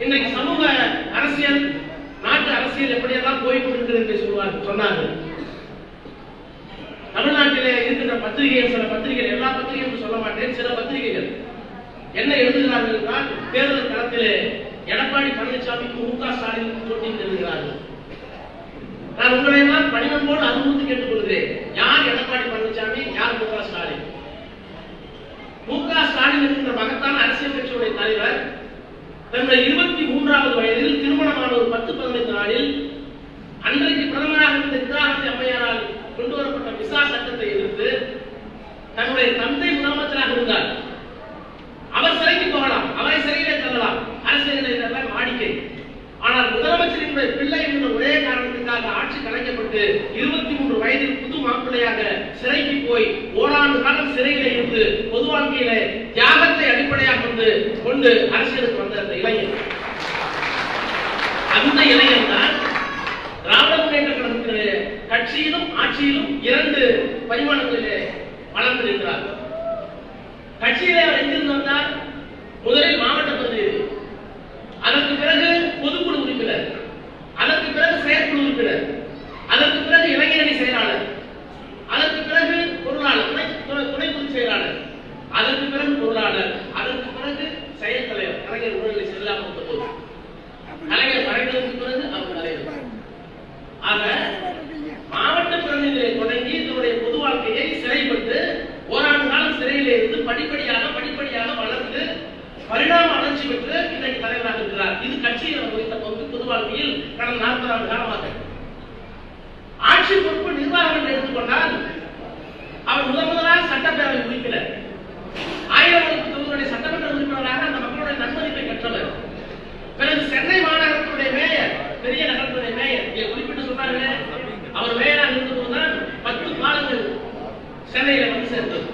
இன்றைக்கு சமூக அரசியல், நாட்டு அரசியல் எப்படியெல்லாம் போய்கொண்டிருக்கிறது என்று சொன்னார்கள். தமிழ்நாட்டிலே இருக்கின்ற பத்திரிகைகள், சில பத்திரிகைகள், எல்லா பத்திரிகைகளும் சொல்ல மாட்டேன், சில பத்திரிகைகள் என்ன எழுதுகிறார்கள் என்றால், தேர்தல் களத்திலே எடப்பாடி பழனிசாமிக்கு முக ஸ்டாலின் போட்டி எழுதுகிறார்கள். நான் உங்களை எல்லாம் பணிவன்போடு அறிவுறுத்தி கேட்டுக்கொள்கிறேன், யார் எடப்பாடி பழனிசாமி, யார் முக ஸ்டாலின்? முக ஸ்டாலின் என்கின்ற மகத்தான அரசியல் கட்சியுடைய தலைவர் தன்னுடைய 23வது வயதில் திருமணமான ஒரு 10-15 நாளில் அன்றைக்கு பிரதமராக இருந்த இந்திரா காந்தி அம்மையாரால் கொண்டு வரப்பட்ட விசா சட்டத்தை எதிர்த்து தன்னுடைய தந்தை முதலமைச்சராக இருந்தார். அவர் சிறைக்கு போகலாம், அவரை சிறையிலே தள்ளலாம், அரசியலில் இதெல்லாம் வாடிக்கை. ஆனால் முதலமைச்சரினுடைய பிள்ளை என்ற ஒரே காரணத்துக்காக ஆட்சி கலைக்கப்பட்டு 23 வயதில் புது மாப்பிள்ளையாக சிறைக்கு போய் ஓராண்டு காலம் சிறையிலே இருந்து பொது வாழ்க்கையில தியாகத்தை அடிப்படையாக கொண்டு அரசியலுக்கு வந்த அந்த இளைஞர், அந்த இளைஞர் தான் திராவிட முன்னேற்ற கழகத்திலே கட்சியிலும் ஆட்சியிலும் 2 பரிமாணங்களிலே வளர்ந்திருக்கிறார். கட்சியிலே அவர் எங்கிருந்து வந்தார்? முதலில் மாவட்ட பிரதிநிதி, அதற்கு பிறகு பொதுக்குழு உறுப்பினர், அதற்கு பிறகு செயற்குழு உறுப்பினர், அதற்கு பிறகு இளைஞரணி செயலாளர், அதற்கு பிறகு பொருளாளர், துணை பொதுச் செயலாளர், அதற்கு பிறகு பொருளாளர், அதற்கு பிறகு செயல் தலைவர். கலைஞர் உடல்நிலை செல்லாமல் இருந்த போது கலைஞர் மறைந்ததற்கு பிறகு அவர் தலைவர். ஆக மாவட்ட பிரதிநிதியை தொடங்கி தன்னுடைய பொது வாழ்க்கையை சிறைப்பட்டு ஓராண்டு காலம் சிறையிலே இருந்து படிப்படியாக வளர்ந்து பரிணாம வளர்ச்சி பெற்று இன்றைக்கு தலைவராக இருக்கிறார். இது கட்சியில் வகித்த பங்கு பொது வாழ்க்கையில் கடந்த 40 ஆண்டு காலமாக. ஆட்சி பொறுப்பு நிர்வாகம் என்று எடுத்துக்கொண்டால் அவர் முதலாக சட்டப்பேரவை உறுப்பினர், 1000 தொகுதியுடைய சட்டமன்ற உறுப்பினராக அந்த மக்களுடைய நன்மதிப்பை பெற்றவர். பிறகு சென்னை மாநகரத்துடைய மேயர், பெரிய நகரத்துடைய மேயர், இங்கே குறிப்பிட்டு சொன்னாங்க, அவர் மேயராக இருந்தபோதுதான் 10 பாலங்கள் சென்னையில வந்து சேர்ந்தது.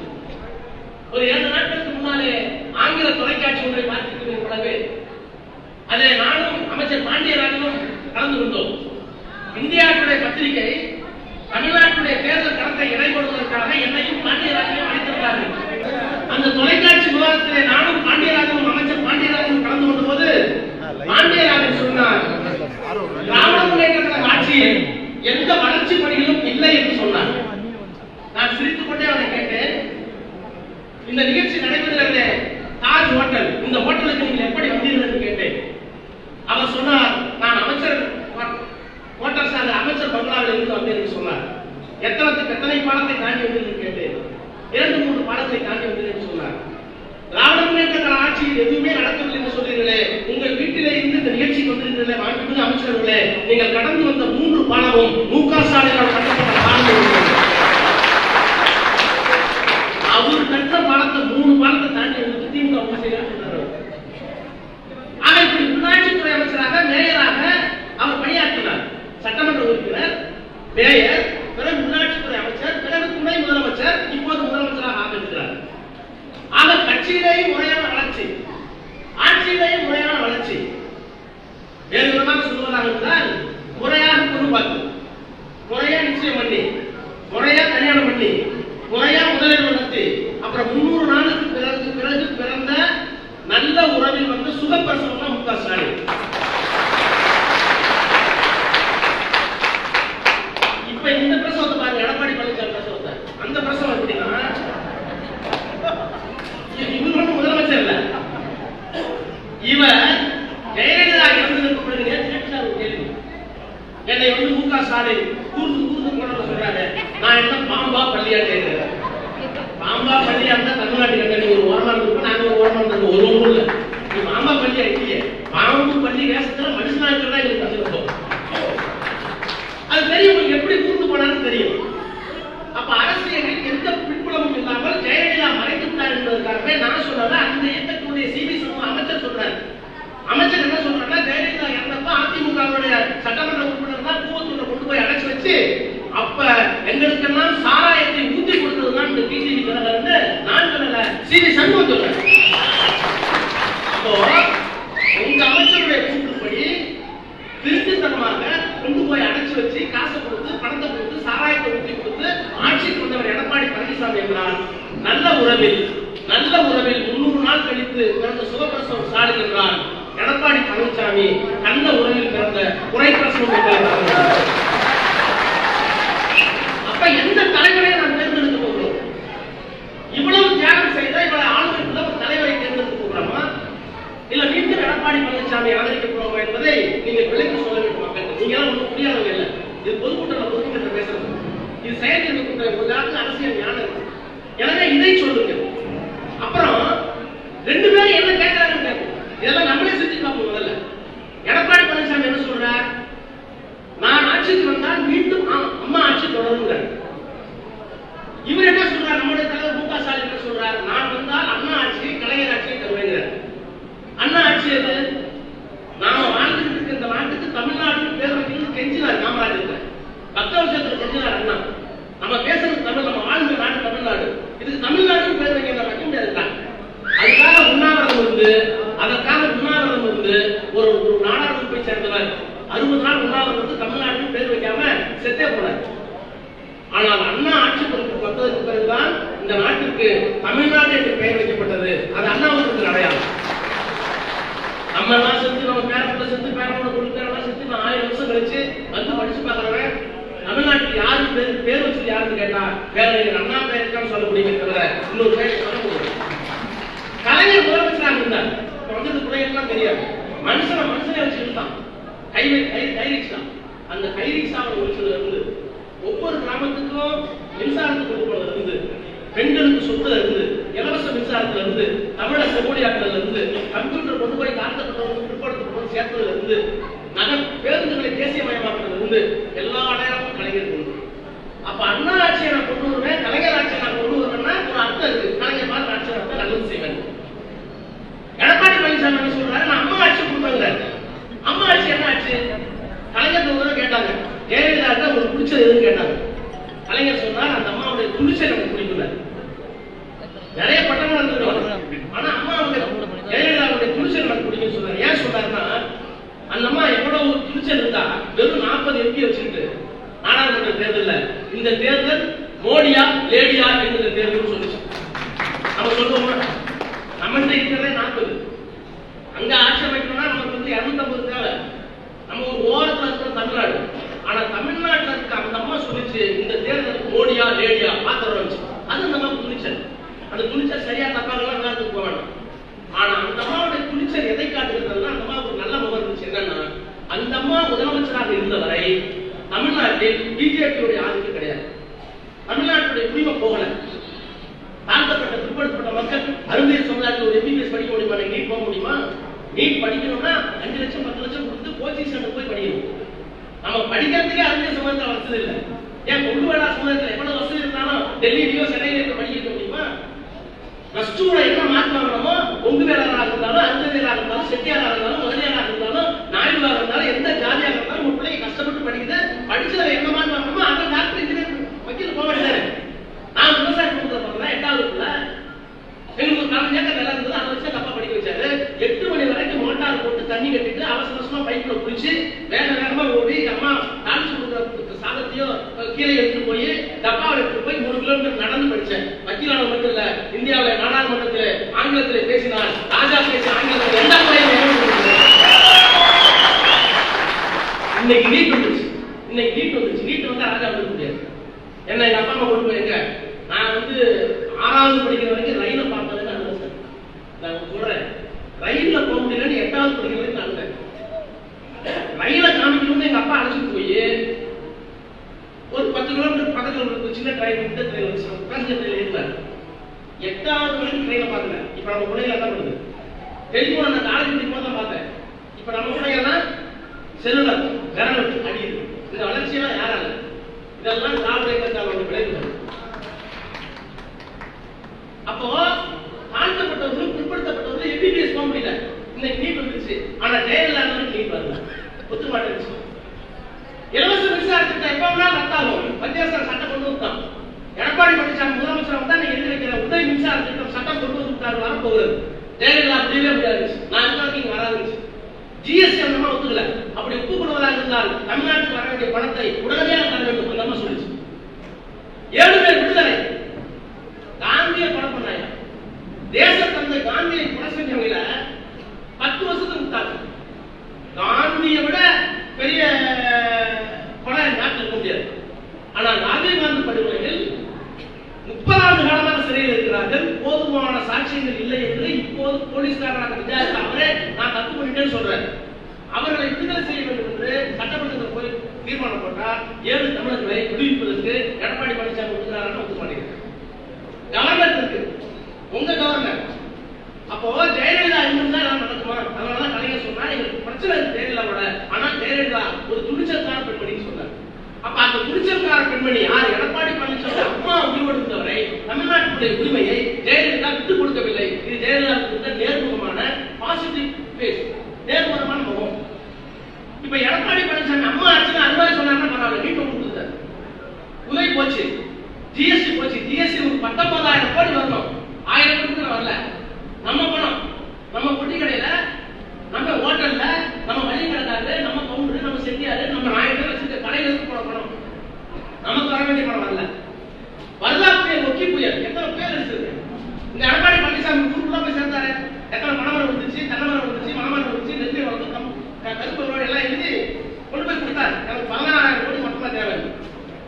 ஒரு 2 நாட்களுக்கு முன்னாலே ஆங்கில தொலைக்காட்சி ஒன்றை பார்த்திருக்கிறேன் போலவே, அதை நானும் அமைச்சர் பாண்டியராஜனும் கலந்து கொண்டோம். இந்தியாவுடைய பத்திரிகை தமிழ்நாட்டுடைய தேர்தல் களத்தை இடைபடுவதற்காக என்னையும் பாண்டியராஜனையும் அழைத்திருந்தார்கள். அந்த தொலைக்காட்சி விவாதத்திலே நானும் பாண்டியராஜனும் அமைச்சர் பாண்டியராஜனும் கலந்து கொண்ட போது பாண்டியராஜன் சொன்னார், திராவிட முன்னேற்ற கழக ஆட்சியில் எந்த வளர்ச்சி பணிகளும் இல்லை என்று சொன்னார். நான் சிரித்துக் கொண்டே அவரை கேட்டேன், இந்த நிகழ்ச்சி நடைபெறுகிறது தாஜ் ஹோட்டல், இந்த ஹோட்டலுக்கு நீங்கள் எப்படி வந்தீர்கள் என்று கேட்டேன். அவர் சொன்னார், நான் அமைச்சர் ஹோட்டல் சார் அமைச்சர் பங்களாவில் இருந்து வந்தேன் என்று சொன்னார். எத்தனை பாலத்தை தாண்டி வந்தீர்கள் கேட்டேன். 2-3 பாலத்தை தாண்டி வந்தேன் என்று சொன்னார். திராவிட முன்னேற்ற கழக ஆட்சியில் எதுவுமே நடக்கவில்லை என்று சொல்றீர்களே, உங்கள் வீட்டிலே இருந்து இந்த நிகழ்ச்சிக்கு வந்திருக்கிறீர்களே மாண்புமிகு அமைச்சர்களே, நீங்கள் கடந்து வந்த 3 பாலமும் முக ஸ்டாலினால் கட்டப்பட்ட பாலம். அவர் கட்ட பாலத்தை 3 பாலத்தை தாண்டி வந்து திமுக என்ன செய்யறாங்க? ஆக இப்படி உள்ளாட்சித்துறை அமைச்சராக மேயராக அவர் பணியாற்றினார். சட்டமன்ற உறுப்பினர், மேயர், பிறகு உள்ளாட்சித்துறை அமைச்சர், பிறகு துணை முதலமைச்சர், இப்போது முதலமைச்சராக ஆகியிருக்கிறார். ஆக கட்சியிலேயும் முறையான வளர்ச்சி, ஆட்சியிலேயும் முறையான வளர்ச்சி. வேறு விதமாக சொல்வதாக இருந்தால், முறையாக பொண்ணு பார்த்து, முறையா நிச்சயம் பண்ணி, முறையா கல்யாணம் பண்ணி, முறையா முதலில் நடத்தி, அப்புறம் 300 நாளுக்கு பிறகு பிறந்த நல்ல உறவில் வந்து சுகப்பிரசவம் தான் முக ஸ்டாலின். இப்ப இந்த பிரசவத்தை பாருங்க, எடப்பாடி பழனிசாமி பிரசவத்தை. அந்த பிரசவம் எப்படின்னா, இவர் ஒன்றும் முதலமைச்சர் இல்ல, இவர் ஜெயலலிதா இறந்ததற்கு பிறகு கேட்டார் ஒரு கேள்வி. என்னை வந்து முக ஸ்டாலின் கூர்ந்து கொண்டு சொல்றாரு, நான் என்ன பாம்பா பள்ளியா கேட்கிறேன். பாம்பா பள்ளியா இருந்தா தமிழ்நாட்டு கட்ட நீங்க ஒரு ஓரமா இருந்திருப்போம், நாங்க ஒரு ஓரமா இருந்திருக்கோம். ஒரு ஒன்றும் இல்ல, நீ பாம்பா பள்ளியா இல்லையே. பாம்பு பள்ளி வேஷத்துல மனுஷனா இருக்கிறதா எங்களுக்கு கத்துக்கிட்டோம். அது தெரியும், உங்களுக்கு எப்படி கூர்ந்து போனான்னு தெரியும். அப்ப அரசியலில் எந்த பின்புலமும் இல்லாமல் ஜெயலலிதா மறைத்துட்டார் என்பதற்காகவே நான் சொல்றேன், அந்த இயக்கத்துடைய சிவி சமூக அமைச்சர் சொல்றாரு. அமைச்சர் என்ன சொல்றாருன்னா, ஜெயலலிதா இறந்தப்ப அதிமுகவுடைய சட்டமன்ற உறுப்பினர் தான் கூவத்தூர்ல கொண்டு போய் அடைச்சு வச்சு, அப்ப எங்களுக்கெல்லாம் சாராயத்தை ஊத்தி கொடுத்ததுதான் இந்த டிடிவி தினகரன் நான் சொல்லல, சிவி சண்முகம் சொல்றேன். அப்போ உங்க அமைச்சருடைய கூற்றுப்படி திருட்டுத்தனமாக கொண்டு போய் அடைச்சு வச்சு காசை கொடுத்து பணத்தை கொடுத்து சாராயத்தை ஊற்றி கொடுத்து ஆட்சிக்கு வந்தவர் எடப்பாடி பழனிசாமி என்றால், நல்ல உறவில் 300 நாள் கழித்து பிறந்த சுகப்பிரசவம் ஸ்டாலின் என்றால் எடப்பாடி பழனிசாமி பழனிசாமி கண்ட உறவில் பிறந்த குறைப்பிரசனம். அப்ப எந்த தலைவரை நாம் தேர்ந்தெடுக்க போகிறோம்? இவ்வளவு தியாகம் செய்த இவ்வளவு ஆளுநருக்குள்ள ஒரு தலைவரை தேர்ந்தெடுக்க போகிறோமா, இல்ல மீண்டும் எடப்பாடி பழனிசாமி ஆதரிக்க போறோமா என்பதை நீங்க விளக்கி சொல்ல வேண்டும் மக்கள். நீங்க எல்லாம் ஒன்றும் புரியாதவங்க இல்லை. இது பொதுக்கூட்டம் பேசுறது, இது செயற்கை கூட்டம். ஒரு காலத்துல அரசியல் ஞானம் இருக்கு. எனவே இதை சொல்லுங்க. அப்புறம் ரெண்டு பேரும் என்ன கேட்கறாங்க, இதெல்லாம் நம்மளே செஞ்சு பார்ப்போம். முதல்ல எடப்பாடி பழனிசாமி என்ன சொல்றார்? நான் ஆட்சிக்கு வந்தால் மீண்டும் அம்மா ஆட்சி தொடருங்கிறார். இவர் என்ன சொல்றார்? நம்முடைய தலைவர் மு க ஸ்டாலின் என்ன சொல்றார்? நான் வந்தால் அண்ணா ஆட்சியை கலைஞர் ஆட்சியை தருவேங்கிறார். அண்ணா ஆட்சி எது? நாம வாழ்ந்துட்டு இருக்க இந்த நாட்டுக்கு தமிழ்நாடு பேர் வைக்கிறது கெஞ்சினார் காமராஜர். 10 வருஷத்துல கெஞ்சினார் அண்ணா. நம்ம பேசுறது தமிழ், நம்ம வாழ்ந்த நாடு தமிழ்நாடு. இதுக்கு தமிழ்நாடு பேர் வைக்க முடியாது. அதுக்காக உண்ணாவிரதம் இருந்து ஒரு நாடாளுமன்றத்தை சேர்ந்தவர் 60 நாள் உண்ணாவிரதம் தமிழ்நாட்டில் பேர் வைக்காம செத்தே போனார். ஆனால் அண்ணா ஆட்சி பொறுப்பு வந்ததற்கு பிறகுதான் இந்த நாட்டிற்கு தமிழ்நாடு என்று பெயர் வைக்கப்பட்டது. அது அண்ணாவுக்கு அடையாளம். நம்ம எல்லாம் செத்து, நம்ம பேரப்புல செத்து, பேரப்புல கொடுக்கிறவங்க செத்து 1000 வருஷம் கழிச்சு வந்து படிச்சு பார்க்கிறவன் தமிழ்நாட்டில் யாருக்கு பேர் வச்சது யாருன்னு கேட்டா வேற அண்ணா பேர் இருக்கான்னு சொல்ல முடியுமே தவிர இன்னொரு பேர் சொல்ல முடியும். கலைஞர் முதலமைச்சராக இருந்தார். வந்தது பிள்ளைகள்லாம் தெரியாது. மனுஷனை வச்சு இருந்தான், கைரிக்ஷா. அந்த கைரிக்ஷாவை ஒழிச்சதுல இருந்து ஒவ்வொரு கிராமத்துக்கும் மின்சாரத்துக்கு கொடுப்பதுல இருந்து, பெண்களுக்கு சொத்துல இருந்து, இலவச மின்சாரத்துல இருந்து, தமிழக செம்மொழியாக்கல இருந்து, கம்ப்யூட்டர் கொண்டு போய் தாழ்த்தப்பட்டவங்க பிற்படுத்தப்பட்டு சேர்த்ததுல இருந்து, பேருந்துகளை தேசியமயமாக்குறதுல இருந்து எல்லா அடையாளமும் கலைஞர் கொண்டு. அப்ப அண்ணா ஆட்சியை நான் கொண்டு வருவேன், கலைஞர் ஆட்சியை நான் கொண்டு வருவேன்னா ஒரு அர்த்தம் இருக்கு. கலைஞர் மாதிரி ஆட்சி நடத்த நல்லது செய்வேன். எடப்பாடி பழனிசாமி என்ன சொல்றாரு? நான் அம்மா ஆட்சி கொடுத்தாங்க. அம்மா ஆட்சி என்ன ஆட்சி? கலைஞர் கேட்டாங்க, ஜெயலலிதா உங்களுக்கு பிடிச்சது எதுன்னு கேட்டாங்க. கலைஞர் சொன்னார், அந்த அம்மாவுடைய துணிச்சல் எனக்கு பிடிக்கல. நிறைய பட்டங்கள் இருந்திருக்காங்க, ஆனா அம்மாவுடைய ஜெயலலிதாவுடைய துணிச்சல் எனக்கு பிடிக்கும் சொன்னார். ஏன் சொன்னாருன்னா, அந்த அம்மா எவ்வளவு துணிச்சல் இருந்தா வெறும் 40 MP வச்சுக்கிட்டு நாடாளுமன்ற தேர்தல், இந்த தேர்தல் மோடியா லேடியா என்கிற தேர்தல் சொல்லிச்சு. நம்ம சொல்லுவோம், நம்மகிட்ட இருக்கிறதே 40. அங்க ஆட்சி அமைக்கணும்னா நமக்கு 250 தேவை. நம்ம ஒரு ஓரத்தில் இருக்கிற தமிழ்நாடு. ஆனா தமிழ்நாட்டில் இருக்க அந்த அம்மா சொல்லிச்சு, இந்த தேர்தலுக்கு மோடியா லேடியா பார்த்து வந்துச்சு. அது அந்த அம்மாவுக்கு துணிச்சல். அந்த துணிச்சல் சரியா தப்பாங்கலாம் காலத்துக்கு போக வேண்டாம். ஆனா அந்த அம்மாவுடைய துணிச்சல் எதை காட்டுகிறதுனா, அந்த அம்மாவுக்கு ஒரு நல்ல முகம் இருந்துச்சு. என்னன்னா, அந்த அம்மா முதலமைச்சராக இருந்தவரை தமிழ்நாட்டில் பிஜேபியுடைய ஆதிக்கம் கிடையாது. தமிழ்நாட்டுடைய உரிமை போகல. தாழ்த்தப்பட்ட பிற்படுத்தப்பட்ட மக்கள் அருந்திய சமுதாயத்தில் ஒரு MBBS படிக்க முடியுமா? நீட் போக முடியுமா? நீட் படிக்கணும்னா 5 லட்சம் 10 லட்சம் கொடுத்து கோச்சிங் சென்டர் போய் படிக்கணும். நம்ம படிக்கிறதுக்கே அருந்திய சமுதாயத்தில் வசதி இல்லை. ஏன் கொண்டு வேடா சமுதாயத்தில் எவ்வளவு வசதி இருந்தாலும் டெல்லியிலயோ சென்னையிலயோ படிக்க முடியுமா? +2 என்ன மார்க் வாங்கணுமோ, கொங்கு வேளாளராக இருந்தாலும், அருந்ததியராக இருந்தாலும், செட்டியாராக இருந்தாலும், முதலியாராக இருந்தாலும், நாயுடுவாக இருந்தாலும், எந்த ஜாதியாக இருந்தாலும் உங்க பிள்ளைங்க கஷ்டப்பட்டு படிக்குது. படிச்சதுல என்ன மார்க் வாங்கணுமோ அந்த டாக்டர் இன்ஜினியர் வக்கீல் போக வேண்டியது. நான் விவசாய குடும்பத்தில் பிறந்தேன். 8வது எங்களுக்கு ஒரு 4 ஏக்கர் நிலம் இருந்தது. அதை வச்சு அப்பா படிக்க வச்சாரு. 8 மணி வரைக்கும் மோட்டார் போட்டு தண்ணி கட்டிட்டு அவசரமா பைப்ல குளிச்சு வேகமா ஓடி அம்மா தாளிச்சு கொடுக்குற சாதத்தையும் கீழே எடுத்துட்டு போய் டப்பாவை எடுத்துட்டு போய் 3 கிலோமீட்டர் நடந்து படிச்சேன். வக்கீலான மட்டும் இல்ல, இந்தியாவில் நாடாளுமன்றத்தில் ஆங்கிலத்தில் பேசினார். ராஜா பேசி ஆங்கிலத்தில் எந்த முறையும் இன்னைக்கு நீட் வந்துச்சு. நீட் வந்து ராஜா வந்து முடியாது. என்ன எங்க அப்பா அம்மா கொண்டு போய் எங்க, நான் 6வது படிக்கிற வரைக்கும் ரயில பார்த்ததுன்னு அழுதேன். நான் சொல்றேன், ரயில்ல போக முடியலன்னு 8வது படிக்கிற வரைக்கும் அழுதேன். ரயில காமிக்கணும்னு எங்க அப்பா அழைச்சிட்டு போய் ஒரு 10 கிலோமீட்டர் பக்கத்தில் ஒரு சின்ன ட்ரெயின் இந்த ட்ரெயின் வச்சு பேசஞ்சர் ட்ரெயின் ஏறினார். 8வது வரைக்கும் ட்ரெயினை பார்க்கல. இப்ப நம்ம பிள்ளைங்க என்ன பண்ணுது? டெலிபோன் நான் காலேஜ் படிக்கும் போது தான் பார்த்தேன். இப்ப நம்ம பிள்ளைங்கன்னா செல்லுலர் விரல் வச்சு அடியுது. இந்த வளர்ச்சியெல்லாம் யாரால? இதெல்லாம் திராவிட இயக்கத்தால் விளைவுகள். அப்போ தாழ்த்தப்பட்டவர்களும் பிற்படுத்தப்பட்டவர்களும் MBBS போக முடியல. இன்னைக்கு நீட் வந்துருச்சு. ஆனா ஜெயலலிதா நீட் வரல, ஒத்து மாட்டேங்குச்சு. இலவச மின்சார திட்டம் எப்பவுமே ரத்தாகும். மத்திய அரசு சட்டம் கொண்டு வந்தான். எடப்பாடி பழனிசாமி முதலமைச்சர் வந்தா நீங்க எழுதி வைக்கிற உதவி மின்சார திட்டம் சட்டம் கொண்டு வந்துட்டாரு, வரப்போகுது. ஜெயலலிதா முடியவே முடியாது. நான் இங்க வராதுச்சு. GST அந்த அம்மா ஒத்துக்கல. அப்படி ஒப்புக்கொள்வதாக இருந்தால் தமிழ்நாட்டுக்கு வர வேண்டிய பணத்தை உடனடியாக தர வேண்டும் அந்த அம்மா சொல்லிச்சு. 7 பேர் விடுதலை. காந்திய கொலை பண்ணாங்க. தேச தந்தை காந்தியை கொலை செஞ்சவங்கள 10 வருஷத்துக்கு விட்டாங்க. போலீஸ்காரராக விசாரித்து அவரே நான் தப்பு பண்ணிட்டேன்னு சொல்றாரு. அவர்களை விடுதலை செய்ய வேண்டும் என்று சட்டமன்றத்தில் போய் தீர்மானம் போட்டால் 7 தமிழர்களை விடுவிப்பதற்கு எடப்பாடி பழனிசாமி ஒத்துக்கிறாரான்னு ஒத்துக்க மாட்டேங்கிறார். கவர்னர் இருக்கு, உங்க கவர்னர். அப்போ ஜெயலலிதா இருந்தா நடக்குமா? அதனால கலைஞர் சொன்னா எங்களுக்கு பிரச்சனை இருக்கு ஜெயலலிதாவோட, ஆனா ஜெயலலிதா ஒரு துணிச்சல்கார பெண்மணின்னு சொன்னார். அப்ப அந்த துணிச்சல்கார பெண்மணி யார்? எடப்பாடி பழனிசாமி அம்மா உயிரோடு இருந்தவரை தமிழ்நாட்டுடைய உரிமையை ஜெயலலிதா விட்டுக் கொடுக்கவில்லை. இது ஜெயலலிதா நேர்முகமான பாசிட்டிவ் பேஸ், நேர்முகமான முகம். இப்ப எடப்பாடி பழனிசாமி அம்மா ஆட்சியில் அறுபது சொன்னாங்கன்னா பரவாயில்ல, நீட் ஒன்று கொடுத்தாரு, உதவி போச்சு, ஜிஎஸ்டி போச்சு. ஜிஎஸ்டி ஒரு 19,000 கோடி வரணும், 1000 கோடி வரல. நம்ம பணம், நம்ம பொட்டி கடையில, நம்ம ஹோட்டல்ல, நம்ம வழி கடைக்காரு, நம்ம கவுண்டரு, நம்ம செட்டியாரு, நம்ம நாயகர் வச்சுட்டு கடையில இருந்து போன பணம் நமக்கு வர வேண்டிய பணம் வரல. வரலாற்று ஒக்கி புயல் எத்தனை பேர் இருக்குது இந்த எடப்பாடி பழனிசாமி ஊருக்குள்ள போய் சேர்ந்தாரு. எத்தனை பணமரம் வந்துச்சு, தென்னமரம் வந்துச்சு, மாமரம் வந்துச்சு, நெல்லை வந்து கருப்பு ரோடு எல்லாம் எழுதி கொண்டு போய் கொடுத்தாரு. எனக்கு 16,000 கோடி மட்டுமா தேவை.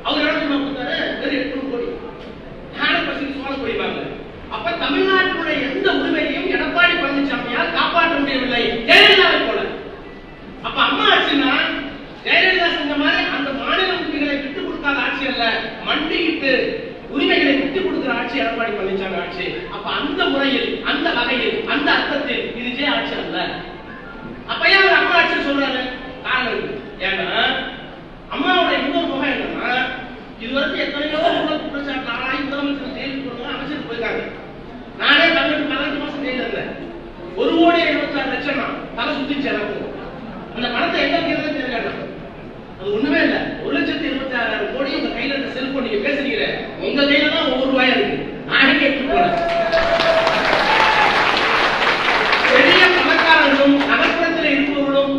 அவர் இடத்துல கொடுத்தாரு வெறும் 800 கோடி. யானை பசிக்கு சோழ கோடிவாங்க. அப்ப தமிழ்நாட்டுடைய எந்த உரிமையையும் எடப்பாடி பழனிசாமியால் காப்பாற்ற முடியவில்லை, ஜெயலலிதாவை போல. அப்ப அம்மா ஆட்சினா ஜெயலலிதா செஞ்ச மாதிரி அந்த மாநில உரிமைகளை விட்டுக் கொடுக்காத ஆட்சி அல்ல, மண்டியிட்டு உரிமைகளை விட்டுக் கொடுக்கிற ஆட்சி எடப்பாடி பழனிசாமி ஆட்சி. அப்ப அந்த முறையில், அந்த வகையில், அந்த அர்த்தத்தில் இது ஜெய ஆட்சி அல்ல. அப்ப ஏன் அம்மா ஆட்சி சொல்றாரு? காரணம் இருக்கு. ஏன்னா அம்மாவோட இன்னொரு முகம் என்னன்னா, இதுவரைக்கும் எத்தனையோ ஊழல் குற்றச்சாட்டு ஆளாகி முதலமைச்சர் ஜெயிலுக்கு போனாங்க, அமைச்சர் போயிருக்காங்க. நானே 18 மாசம் ஜெயில இருந்தேன். 1,76,00,000 தலை சுத்திச்சு எனக்கு. அந்த பணத்தை எங்க வைக்கிறதே தெரியல. அது ஒண்ணுமே இல்ல. 1,26,000 கோடி உங்க கையில இருந்த செல்போன் நீங்க பேசுறீங்க, உங்க கையில தான் ஒவ்வொரு ரூபாயா இருக்கு. நானே கேட்டு போறேன். பெரிய பணக்காரர்களும் நகர்ப்புறத்தில் இருப்பவர்களும்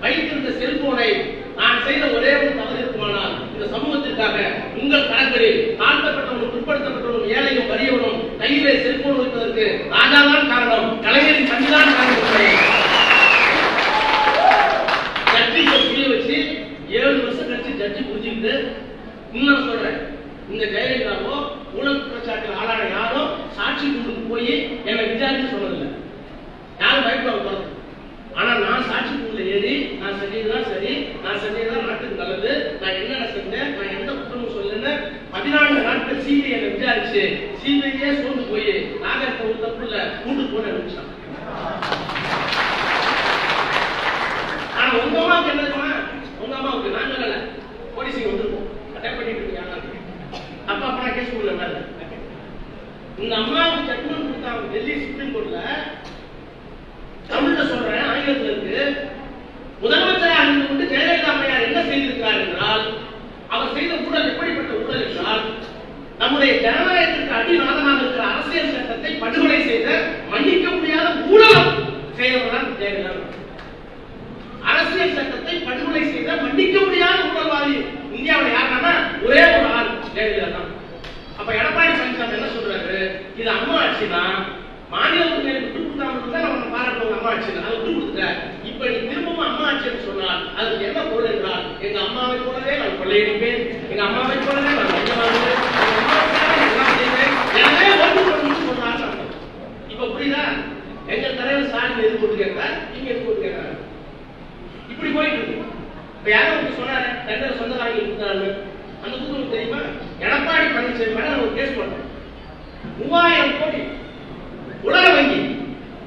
வைத்திருந்த செல்போனை நான் செய்த ஒரே ஒரு தவறு இருக்குமானால் இந்த சமூகத்திற்காக உங்கள் கணக்கில் தாழ்த்தப்பட்டவனும் பிற்படுத்தப்பட்டவனும் ஏழையும் வறியவனும் கையிலே செல்போன் வைப்பதற்கு ராஜாதான் காரணம், கலைஞரின் தம்பிதான் காரணம். ஜட்ஜிக்கு புரிய வச்சு 7 வருஷம் கழிச்சு ஜட்ஜி புரிஞ்சுக்கிட்டு இன்னும் சொல்றேன், இந்த ஜெயலலிதாவோ ஊழல் குற்றச்சாட்டில் ஆளான யாரோ சாட்சி கூண்டுக்கு போய் என்னை விசாரிச்சு சொன்னதில்லை, யாரும் பயப்பட. ஆனா நான் சாட்சி கூண்டுல ஏறி நான் செஞ்சதுதான் சரி, நான் செஞ்சதுதான் நாட்டுக்கு நல்லது, நான் என்னென்ன செஞ்சேன், நான் எந்த குற்றமும் சொல்லல 14 நாட்கள் சிபிஐ என்னை விசாரிச்சு சிபிஐயே சோர்ந்து போய் நாகரிக ஒரு தப்பு இல்ல கூண்டு போன நினைச்சான். ஆனா உங்க அம்மாவுக்கு என்ன தெரியுமா? உங்க அம்மாவுக்கு நான் சொல்லல, போலீஸுக்கு வந்துருக்கோம் அட்டாக் பண்ணிட்டு இருக்காங்க. அப்பா அப்பா கேஸ் கொடுக்கல. இந்த அம்மாவுக்கு ஜட்மெண்ட் கொடுத்தாங்க டெல்லி சுப்ரீம் கோர்ட்ல. தமிழ்ல சொல்றேன், ஆங்கிலத்தில் இருக்கு. முதலமைச்சராக இருந்து கொண்டு ஜெயலலிதா அம்மையார் என்ன செய்திருக்கிறார் என்றால், அவர் செய்த ஊழல் எப்படிப்பட்ட ஊழல் என்றால், நம்முடைய ஜனநாயகத்திற்கு அடிநாதமாக இருக்கிற அரசியல் சட்டத்தை படுகொலை செய்த மன்னிக்க முடியாத ஊழல் செய்தவர்தான் ஜெயலலிதா. அரசியல் சட்டத்தை படுகொலை செய்த மன்னிக்க முடியாத ஊழல்வாதி இந்தியாவில் யாருன்னா ஒரே ஒரு ஆள் ஜெயலலிதா தான். அப்ப எடப்பாடி பழனிசாமி என்ன சொல்றாரு? இது அம்மா ஆட்சி தான், மாநில உரிமையை விட்டு கொடுத்தாங்க நம்ம பாராட்டுவோம், அம்மா ஆட்சி அதை விட்டு கொடுத்துட்ட. இப்ப நீ திரும்பவும் அம்மா ஆட்சின்னு சொன்னால் அதுக்கு என்ன பொருள் என்றால், எங்க அம்மாவை போலவே நான் கொள்ளையடிப்பேன், எங்க அம்மாவை போலவே நான் லஞ்சமாகுவேன், எனவே ஓட்டு போடணும்னு சொன்னாங்க. இப்ப புரியுதா? எங்க தலைவர் சாமி எது போட்டு கேட்கிறார், நீங்க எது போட்டு கேட்கிறாரு, இப்படி போயிட்டு இருக்கு. இப்ப யாரும் உங்களுக்கு சொன்னாரு தண்டனை சொந்தக்காரங்க கொடுத்தாரு, அந்த புத்தகம் தெரியுமா? எடப்பாடி பழனிசாமி மேல நம்ம கேஸ் பண்ணோம். 3000 கோடி உலக வங்கி,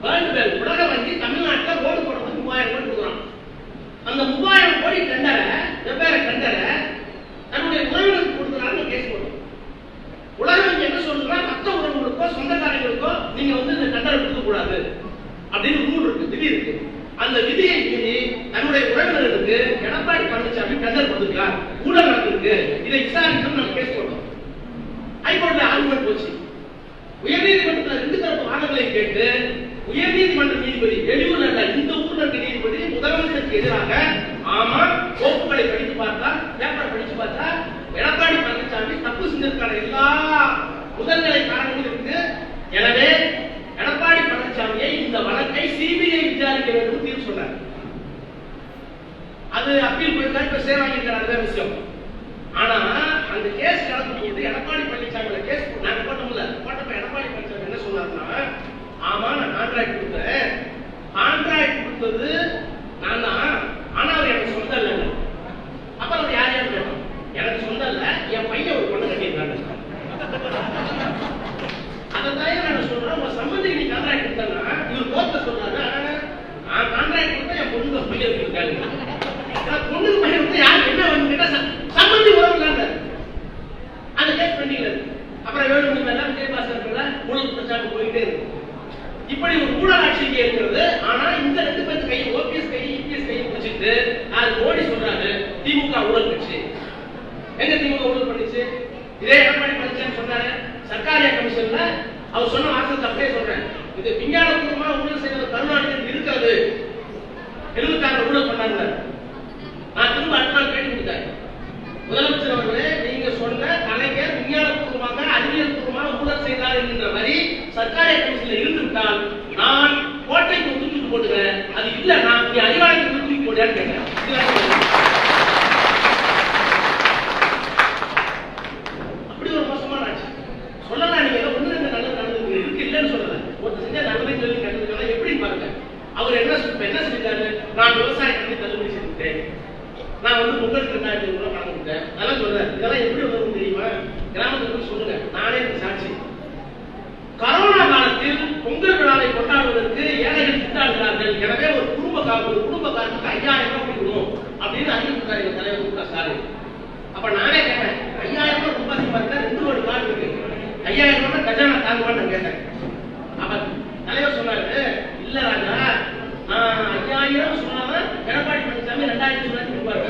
வேர்ல்டு பேங்க், உலக வங்கி தமிழ்நாட்டில் ரோடு போடுறதுக்கு 3000 கோடி கொடுக்குறான். அந்த 3000 கோடி டெண்டரை, வெவ்வேறு டெண்டரை தன்னுடைய உறவினருக்கு கொடுக்குறான்னு கேஸ் போடுறோம். உலக வங்கி என்ன சொல்றதுன்னா, மற்ற உறவுகளுக்கோ சொந்தக்காரங்களுக்கோ நீங்க இந்த டெண்டரை கொடுக்க கூடாது அப்படின்னு ரூல் இருக்கு, விதி இருக்கு. அந்த விதியை மீறி தன்னுடைய உறவினர்களுக்கு எடப்பாடி பழனிசாமி டெண்டர் கொடுத்துருக்கார், ஊழல் நடந்திருக்கு, இதை விசாரிக்கணும் நம்ம கேஸ் போட்டோம். ஹைகோர்ட்ல ஆர்குமெண்ட் போச்சு. உயர்நீதிமன்றத்தில் 2 தரப்பு வாதங்களை கேட்டு உயர்நீதிமன்ற நீதிபதி, வெளியூர்ல இல்ல இந்த ஊர்ல இருக்க நீதிபதி முதலமைச்சருக்கு எதிராக ஆமா கோப்புகளை படித்து பார்த்தா, பேப்பரை படிச்சு பார்த்தா எடப்பாடி பழனிசாமி தப்பு செஞ்சதுக்கான எல்லா முதல்நிலை காரணங்களும் இருக்கு. எனவே எடப்பாடி பழனிசாமியை இந்த வழக்கை சிபிஐ விசாரிக்க வேண்டும் தீர்ப்பு சொன்னார். அது அப்பீல் போயிருக்காரு, இப்ப சேவை வாங்கியிருக்காரு, வேற விஷயம். ஆனா அந்த கேஸ் நடக்கும் போது எடப்பாடி பழனிசாமி கேஸ் நாங்க போட்டோம்ல, போட்டப்ப எடப்பாடி பழனிசாமி என்ன சொன்னாருன்னா, ஆமா நான் கான்ட்ராக்ட் கொடுத்தேன், கான்ட்ராக்ட் கொடுத்தது நான் தான், ஆனா அவர் எனக்கு சொந்தம் இல்லைங்க. அப்ப அவர் யார் யார் கேட்டோம், எனக்கு சொந்தம் இல்ல, என் பையன் ஒரு பொண்ணு கட்டியிருக்காங்க. அதான் நான் சொல்றேன், உங்க சம்பந்திக்கு நீ கான்ட்ராக்ட் கொடுத்தா இவர் கோர்ட்ல சொல்றாரு, நான் கான்ட்ராக்ட் கொடுத்தா என் பொண்ணுக்கு பையன் இருக்காங்க. பொண்ணுக்கு பையன் வந்து யார் என்ன வந்து கேட்டா சம்பந்தி உறவு இல்லாத அந்த கேஸ் பண்ணிக்கல. அப்புறம் 7 மணி மேல விஜயபாஸ்கர்ல ஊழல் பிரச்சாரம் போயிட்டே இருக்கு. இப்படி ஒரு ஊழல் ஆட்சி இங்கே இருக்கிறது. ஆனா இந்த 2 பேருக்கு கை, ஓபிஎஸ் கை, இபிஎஸ் கை பிடிச்சிட்டு அது மோடி சொல்றாரு திமுக ஊழல் கட்சி. எங்க திமுக ஊழல் பண்ணிச்சு? இதே எடப்பாடி பழனிசாமி சொன்னாரு சர்க்காரியா கமிஷன்ல, அவர் சொன்ன வாசல் அப்படியே சொல்றேன், இது விஞ்ஞானபூர்வமா ஊழல் செய்வது கருணாநிதி இருக்கிறது, 76 ஊழல் பண்ணாங்க. நான் திரும்ப அடுத்த நாள் கேட்டு கொடுத்தேன், முதலமைச்சர் அவர்களே நீங்க சொன்ன கலைஞர் விஞ்ஞானபூர்வமாக அறிவியல் பூர்வமாக ஊழல் செய்தார் என்கின்ற வரி சர்க்காரியா கமிஷன்ல இருந்துவிட்டால் நான் கோட்டைக்கு தூக்கி போட்டுக்கிறேன், அது இல்லைன்னா நீ அறிவாலயத்துக்கு தூக்கி போடுறான்னு கேட்டேன். அப்படி ஒரு மோசமான ஆட்சி சொல்லலாம். நீங்க ஒண்ணு ரெண்டு நல்லது நடந்தது இருக்கு, இல்லைன்னு சொல்லல, ஒருத்தர் செஞ்சா நல்லதுன்னு சொல்லி கண்டுக்கலாம். எப்படின்னு பாருங்க, அவர் என்ன செஞ்சாரு, நான் விவசாயம் பண்ணி தள்ளுபடி செஞ்சுட்டேன், நான் வந்து பொங்கல் 2000 ரூபாய் பணம் கொடுத்தேன், அதெல்லாம் சொல்றேன். இதெல்லாம் எப்படி வரும் தெரியுமா? கிராமத்துக்கு சொல்லுங்க, நானே சாட்சி. கரோனா காலத்தில் பொங்கல் விழாவை கொண்டாடுவதற்கு ஏழைகள் திட்டாடுகிறார்கள், எனவே ஒரு குடும்பக்காரருக்கு 5000 ரூபாய் கொடுக்கணும் அப்படின்னு அறிவித்தார் எங்க தலைவர் மு.க. ஸ்டாலின். அப்ப நானே கேட்டேன், 5000 ரூபாய் ரொம்ப அதிகமா இருக்கா, 2 கோடி கார்டு இருக்கு, 5000 ரூபாய் கஜானா தாங்குவான்னு நான் கேட்டேன். அப்ப தலைவர் சொன்னாரு, இல்ல ராஜா, 5000 சொன்னாதான் எடப்பாடி பழனிசாமி 2000 ரூபாய் கொடுப்பாரு.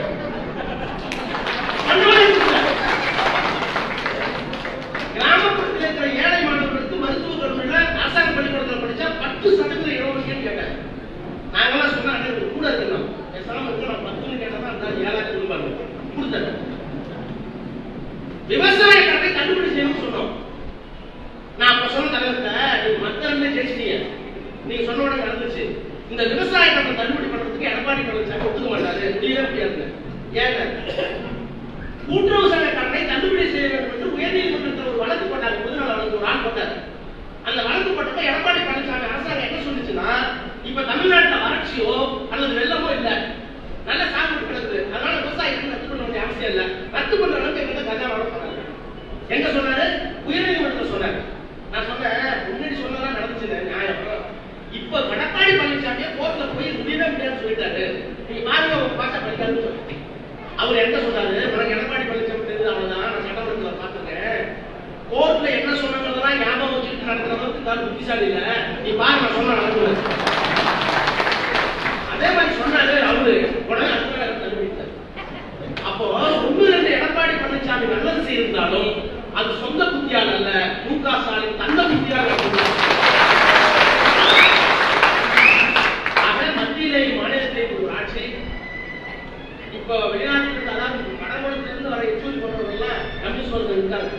கிராமப்புறத்தில் இருக்கிற ஏழை மாணவர்களுக்கு மருத்துவக் கல்லூரியில அரசாங்க பள்ளிக்கூடத்தில் படிச்சா 10% இடஒதுக்கீடு கேட்டேன். நாங்கெல்லாம் சொன்னாங்க கூட இருக்கணும், பேசாம இருக்க, நான் 10 கேட்டதான் அந்த 7000 ரூபாய் கொடுத்தேன். விவசாய கடனை தள்ளுபடி செய்யணும்னு சொன்னோம். நான் அப்ப சொன்ன தலைவர்கிட்ட, நீங்க மத்த ஜெயிச்சிட்டீங்க, நீங்க சொன்ன உடனே நடந்துச்சு. இந்த விவசாய கடனை தள்ளுபடி பண்றதுக்கு எடப்பாடி பழனிசாமி ஒத்துக்க மாட்டாரு, முடியவே முடியாது. ஏங்க, கூட்டுறவு சங்க கடனை தள்ளுபடி செய்ய வேண்டும் என்று உயர்நீதிமன்றத்தில் ஒரு வழக்கு போட்டாங்க, பொதுநல வழக்கு ஒரு ஆள் போட்டார். அந்த வழக்கு போட்டப்ப எடப்பாடி பழனிசாமி அரசாங்கம் என்ன சொல்லுச்சுன்னா, இப்ப தமிழ்நாட்டில் வறட்சியோ அல்லது வெள்ளமோ இல்ல, நல்ல சாகுபடி கிடக்குது, அதனால விவசாயத்துக்கு ரத்து பண்ண வேண்டிய அவசியம் இல்ல, ரத்து பண்ற அளவுக்கு எங்க கஜா வளர்ப்பாங்க. எங்க சொன்னாரு? உயர்நீதிமன்றத்தில் சொன்னாரு. நான் சொன்னேன், முன்னாடி சொன்னதான் நடந்துச்சு நியாயம். இப்ப எடப்பாடி பழனிசாமியை கோர்ட்ல போய் முடியவே முடியாதுன்னு சொல்லிட்டாரு, நீங்க பாருங்க உங்க பாஷா படிக்காதுன்னு சொல்லி. அவர் என்ன சொன்னாரு, எனக்கு எடப்பாடி பழனிசாமி தெரிஞ்சு அவ்வளவுதான், நான் சட்டமன்றத்தில் பார்த்துருக்கேன், கோர்ட்ல என்ன சொன்னாங்கலாம் ஞாபகம் வச்சுட்டு நடக்கிற அளவுக்கு தான் புத்திசாலி இல்ல, நீ பாரு நான் சொன்ன நடக்குது. அதே மாதிரி சொன்னாரு அவரு, உடனே அடுத்த தள்ளுபடித்தார். அப்போ 1-2 எடப்பாடி பழனிசாமி நல்லது செய்திருந்தாலும் அது சொந்த புத்தியால் அல்ல, மு.க. ஸ்டாலின் தந்த புத்தியாக. ஆக மத்தியிலே மாநிலத்தை ஒரு ஆட்சி. இப்போ வெளிநாட்டில் அதாவது வடமாநிலத்திலிருந்து வர எச்சூரி போன்றவர்கள் கம்யூனிஸ்ட் இருக்காங்க.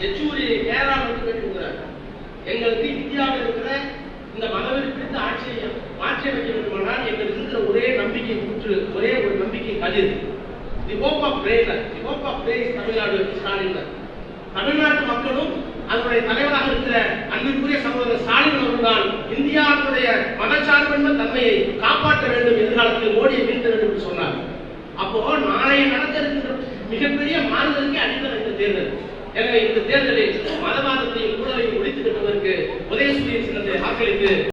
எச்சூரி கேரளாவுக்கு போயிட்டு இருக்கிறார். எங்களுக்கு இந்தியாவில் இருக்கிற இந்த மதவெறி பிடித்த ஆட்சியை மாற்றி அமைக்க வேண்டுமானால் எங்களுக்கு இருக்கிற ஒரே நம்பிக்கை ஊற்று, ஒரே ஒரு நம்பிக்கை கதிர், the hope of prayer, the hope of prayer Tamil Nadu Stalin. தமிழ்நாட்டு மக்களும் அதனுடைய தலைவராக இருக்கிற அன்பிற்குரிய சகோதரர் ஸ்டாலின் அவர்கள்தான் இந்தியாவுடைய மதச்சார்பற்ற தன்மையை காப்பாற்ற வேண்டும், எதிர்காலத்தில் மோடியை வீழ்த்த வேண்டும் என்று சொன்னார். அப்போ நாளைய நடத்த இருக்கின்ற மிகப்பெரிய மாறுதலுக்கு அடித்தளம் இந்த தேர்தல். எனவே இந்த தேர்தலில் மதவாதத்தையும் ஊழலையும் ஒழித்து கட்டுவதற்கு உதயசூரியன் சின்னத்தை வாக்களித்து